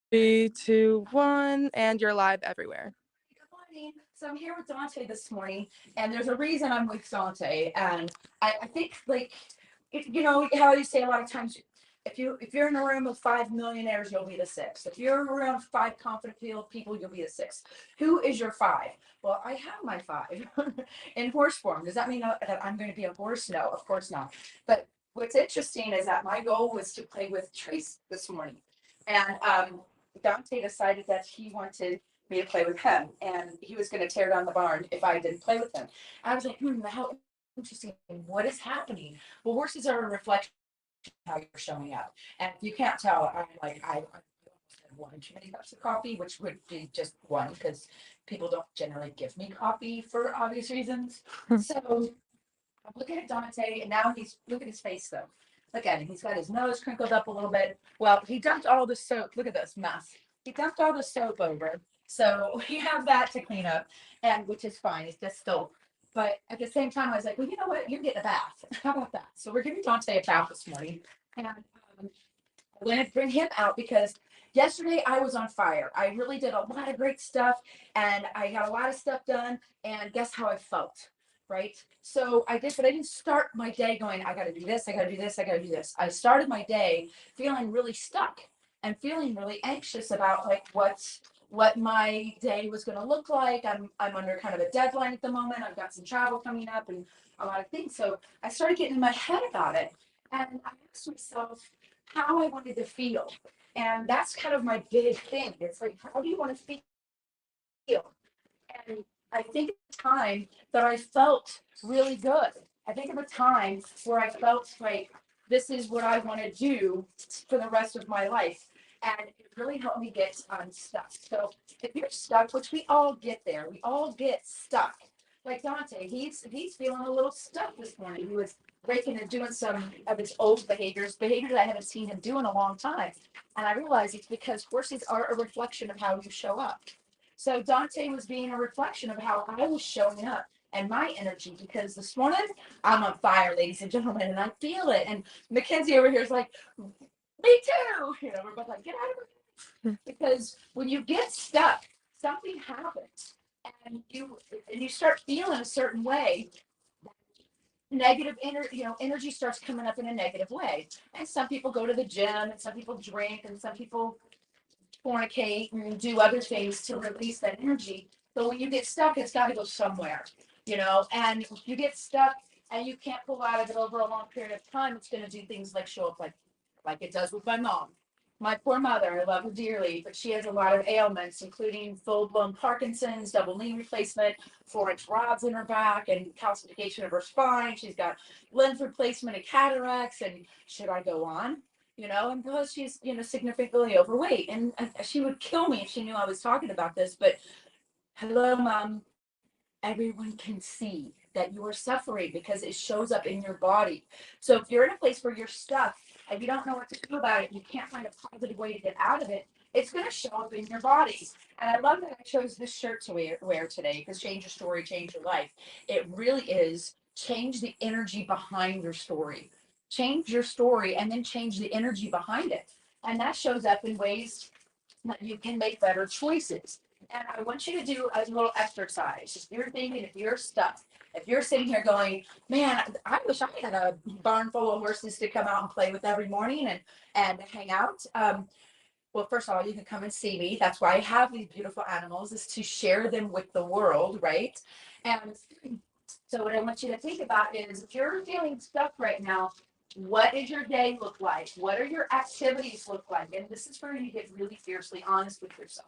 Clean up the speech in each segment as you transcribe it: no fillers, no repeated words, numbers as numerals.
Three, two, one, and you're live everywhere. Good morning. So I'm here with Dante this morning, and there's a reason I'm with Dante. And I think you know how you say a lot of times, if you're in a room of five millionaires, you'll be the sixth. If you're around five confident people, you'll be the sixth. Who is your five? Well, I have my five in horse form. Does that mean that I'm going to be a horse? No, of course not. But what's interesting is that my goal was to play with Trace this morning, and Dante decided that he wanted me to play with him, and he was going to tear down the barn if I didn't play with him. I was like, how interesting. What is happening? Well, horses are a reflection of how you're showing up. And if you can't tell, I almost had one too many cups of coffee, which would be just one because people don't generally give me coffee for obvious reasons. So I'm looking at Dante, and now look at his face though. Look at him. He's got his nose crinkled up a little bit. Well, he dumped all the soap. Look at this mess. He dumped all the soap over. So we have that to clean up, and which is fine. It's just still. But at the same time, I was like, well, you know what? You're getting a bath. How about that? So we're giving Dante a bath this morning. And I want to bring him out because yesterday I was on fire. I really did a lot of great stuff and I got a lot of stuff done. And guess how I felt? Right. So I did, but I didn't start my day going, I got to do this, I got to do this, I got to do this. I started my day feeling really stuck and feeling really anxious about what my day was going to look like. I'm under kind of a deadline at the moment. I've got some travel coming up and a lot of things. So I started getting in my head about it. And I asked myself, how I wanted to feel. And that's kind of my big thing. It's like, how do you want to feel? And I think of a time that I felt really good. I think of a time where I felt like this is what I want to do for the rest of my life. And it really helped me get unstuck. So if you're stuck, which we all get there, we all get stuck. Like Dante, he's feeling a little stuck this morning. He was breaking and doing some of his old behaviors I haven't seen him do in a long time. And I realized it's because horses are a reflection of how you show up. So Dante was being a reflection of how I was showing up and my energy because this morning I'm on fire, ladies and gentlemen, and I feel it. And Mackenzie over here is like, me too. You know, we're both like, get out of it. Because when you get stuck, something happens. And you start feeling a certain way, energy starts coming up in a negative way. And some people go to the gym and some people drink and some people fornicate and do other things to release that energy. But when you get stuck, it's got to go somewhere, and if you get stuck and you can't pull out of it over a long period of time, it's going to do things like show up like it does with my mom. My poor mother, I love her dearly, but she has a lot of ailments, including full blown Parkinson's, double knee replacement, 4-inch rods in her back, and calcification of her spine. She's got lens replacement and cataracts. And should I go on? And plus she's, significantly overweight. And she would kill me if she knew I was talking about this. But hello, mom. Everyone can see that you are suffering because it shows up in your body. So if you're in a place where you're stuck and you don't know what to do about it, you can't find a positive way to get out of it, it's going to show up in your body. And I love that I chose this shirt to wear today because change your story, change your life. It really is change the energy behind your story. Change your story and then change the energy behind it. And that shows up in ways that you can make better choices. And I want you to do a little exercise. If you're thinking, if you're stuck, if you're sitting here going, man, I wish I had a barn full of horses to come out and play with every morning and hang out. Well, first of all, you can come and see me. That's why I have these beautiful animals, is to share them with the world, right? And so what I want you to think about is if you're feeling stuck right now, what does your day look like? What are your activities look like? And this is where you get really fiercely honest with yourself.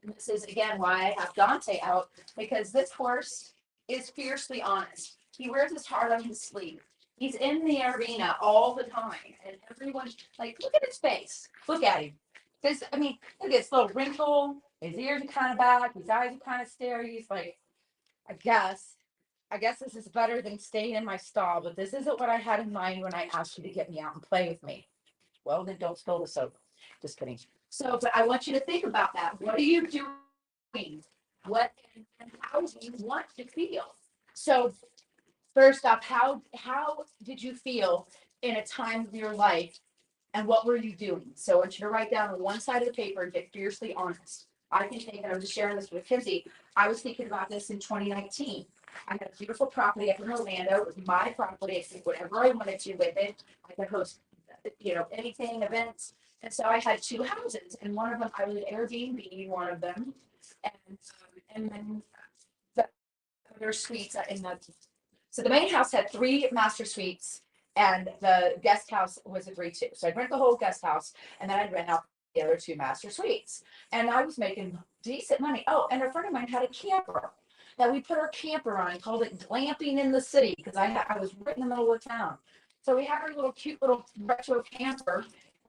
And this is again why I have Dante out, because this horse is fiercely honest. He wears his heart on his sleeve. He's in the arena all the time. And everyone, like, look at his face. Look at him. Look at his little wrinkle. His ears are kind of back. His eyes are kind of starey. He's like, I guess. I guess this is better than staying in my stall, but this isn't what I had in mind when I asked you to get me out and play with me. Well, then don't spill the soap. Just kidding. So, but I want you to think about that. What are you doing? What and how do you want to feel? So, first off, how did you feel in a time of your life And what were you doing? So I want you to write down on one side of the paper and get fiercely honest. I can think, and I'm just sharing this with Kinsey. I was thinking about this in 2019. I had a beautiful property up in Orlando. It was my property. I could do whatever I wanted to with it. I could host, anything, events. And so I had two houses, and one of them I would Airbnb one of them, and then the other suites in the. So the main house had three master suites, and the guest house was a 3-2. So I'd rent the whole guest house, and then I'd rent out the other two master suites. And I was making decent money. Oh, and a friend of mine had a camper that we put our camper on and called it glamping in the city because I was right in the middle of town. So we had our little cute little retro camper,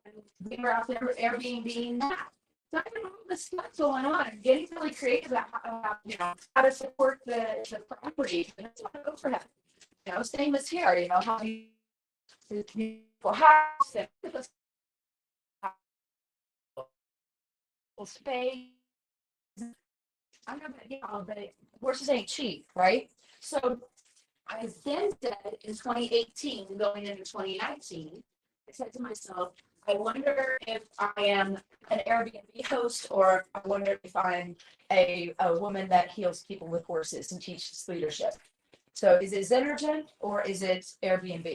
and we were out there Airbnb that. So I had all this stuff going on and getting really creative about how to support the property. And that's what I go for that. Same as here, how you beautiful house and space. I know that, but horses ain't cheap, right? So I then said in 2018, going into 2019, I said to myself, I wonder if I am an Airbnb host, or I wonder if I'm a woman that heals people with horses and teaches leadership. So is it Xenogen or is it Airbnb?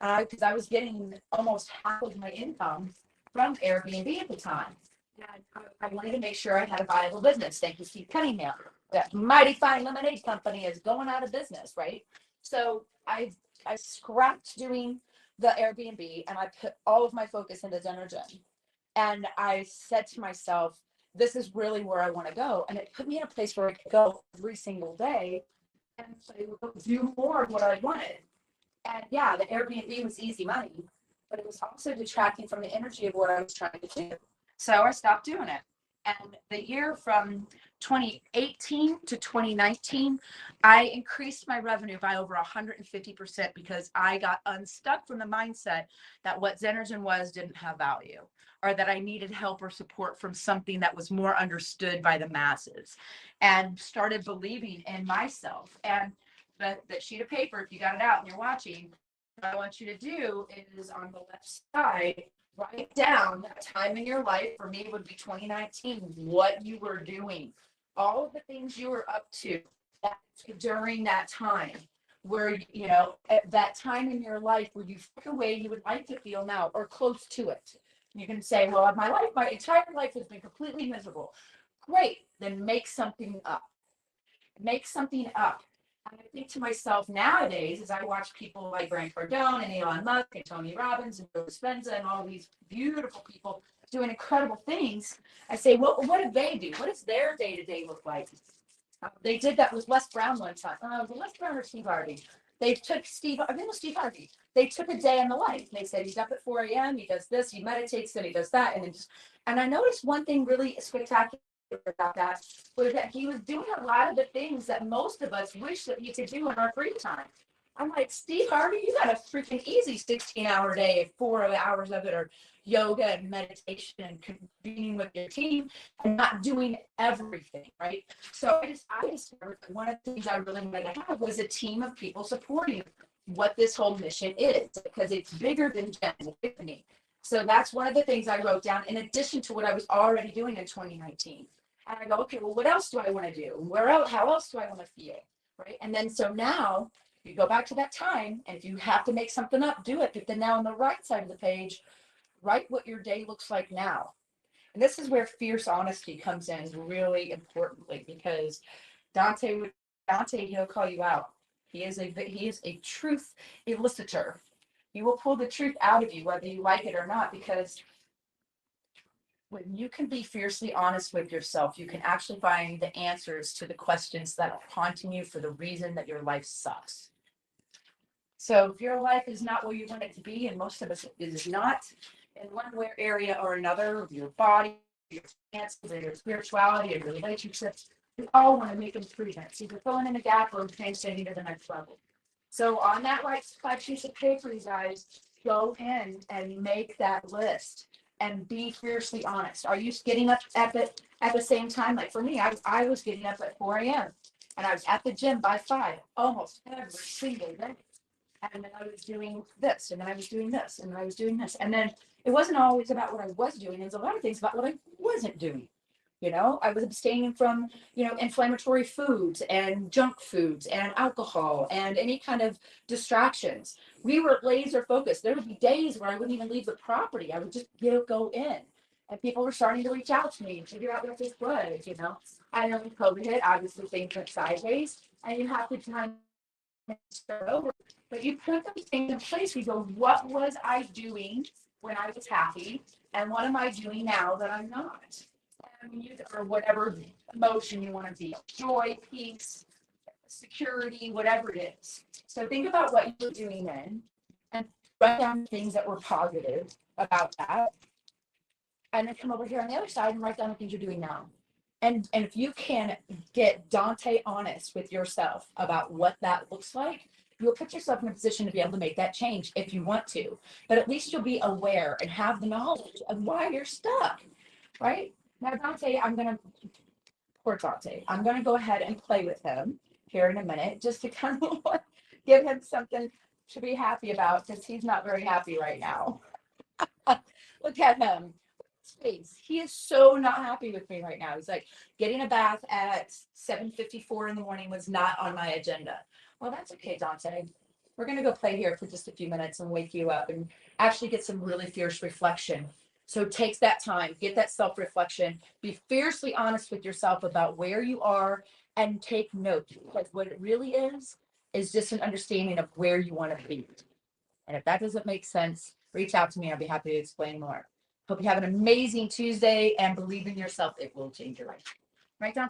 Because I was getting almost half of my income from Airbnb at the time. And I wanted to make sure I had a viable business. Thank you, Steve Cunningham. That mighty fine lemonade company is going out of business, right? So I scrapped doing the Airbnb and I put all of my focus into Xenogen. And I said to myself, this is really where I want to go. And it put me in a place where I could go every single day and do more of what I wanted. And yeah, the Airbnb was easy money, but it was also detracting from the energy of what I was trying to do. So I stopped doing it. And the year from 2018 to 2019, I increased my revenue by over 150% because I got unstuck from the mindset that what Xenogen was didn't have value, or that I needed help or support from something that was more understood by the masses, and started believing in myself. And that sheet of paper, if you got it out and you're watching, what I want you to do is on the left side, write down a time in your life. For me, it would be 2019, what you were doing, all of the things you were up to during that time, where, at that time in your life where you feel the way you would like to feel now or close to it. You can say, well, my entire life has been completely miserable. Great, then make something up. Make something up. And I think to myself nowadays, as I watch people like Grant Cardone and Elon Musk and Tony Robbins and Joe Dispenza and all these beautiful people doing incredible things, I say, well, what do they do? What does their day-to-day look like? They did that with Les Brown one time. Was it Les Brown or Steve Harvey? They took Steve, I think it was Steve Harvey. They took a day in the life. They said he's up at 4 a.m., he does this, he meditates, then he does that. And I noticed one thing really spectacular about that was that he was doing a lot of the things that most of us wish that we could do in our free time. I'm like, Steve Harvey, you got a freaking easy 16-hour day, 4 hours of it are yoga and meditation and convening with your team and not doing everything, right? So I discovered one of the things I really wanted to have was a team of people supporting what this whole mission is, because it's bigger than Jen's Epiphany. So that's one of the things I wrote down in addition to what I was already doing in 2019. And I go, okay, well, what else do I want to do? Where else? How else do I want to feel? Right. And then so now you go back to that time, and if you have to make something up, do it. But then now on the right side of the page, write what your day looks like now. And this is where fierce honesty comes in really importantly, because Dante, he'll call you out. He is a truth elicitor. He will pull the truth out of you, whether you like it or not, because when you can be fiercely honest with yourself, you can actually find the answers to the questions that are haunting you for the reason that your life sucks. So if your life is not where you want it to be, and most of us it is not, in one area or another, of your body, your finances, or your spirituality, or your relationships, we all want to make improvements, either filling in a gap or transcending to the next level. So on that right side piece of paper, you guys, go in and make that list and be fiercely honest. Are you getting up at the same time? Like for me, I was getting up at 4 a.m. and I was at the gym by 5 almost every single day. And then I was doing this, and then I was doing this, and then I was doing this. And then it wasn't always about what I was doing. It was a lot of things about what I wasn't doing. I was abstaining from, inflammatory foods and junk foods and alcohol and any kind of distractions. We were laser focused. There would be days where I wouldn't even leave the property. I would just go in. And people were starting to reach out to me and figure out what this was. And then when COVID hit, obviously things went sideways. And you have to kind of start over. But you put those things in place. You go, what was I doing when I was happy? And what am I doing now that I'm not? Or whatever emotion you want to feel, joy, peace, security, whatever it is. So think about what you were doing then and write down things that were positive about that. And then come over here on the other side and write down the things you're doing now. And if you can get Dante honest with yourself about what that looks like, you'll put yourself in a position to be able to make that change if you want to. But at least you'll be aware and have the knowledge of why you're stuck, right? Now, Dante, poor Dante, I'm going to go ahead and play with him here in a minute just to kind of give him something to be happy about because he's not very happy right now. Look at him. Face. He is so not happy with me right now. He's like, getting a bath at 7:54 in the morning was not on my agenda. Well, that's okay, Dante. We're going to go play here for just a few minutes and wake you up and actually get some really fierce reflection. So take that time, get that self-reflection, be fiercely honest with yourself about where you are and take note because what it really is just an understanding of where you want to be. And if that doesn't make sense, reach out to me. I'll be happy to explain more. Hope you have an amazing Tuesday and believe in yourself. It will change your life. Right, Dante?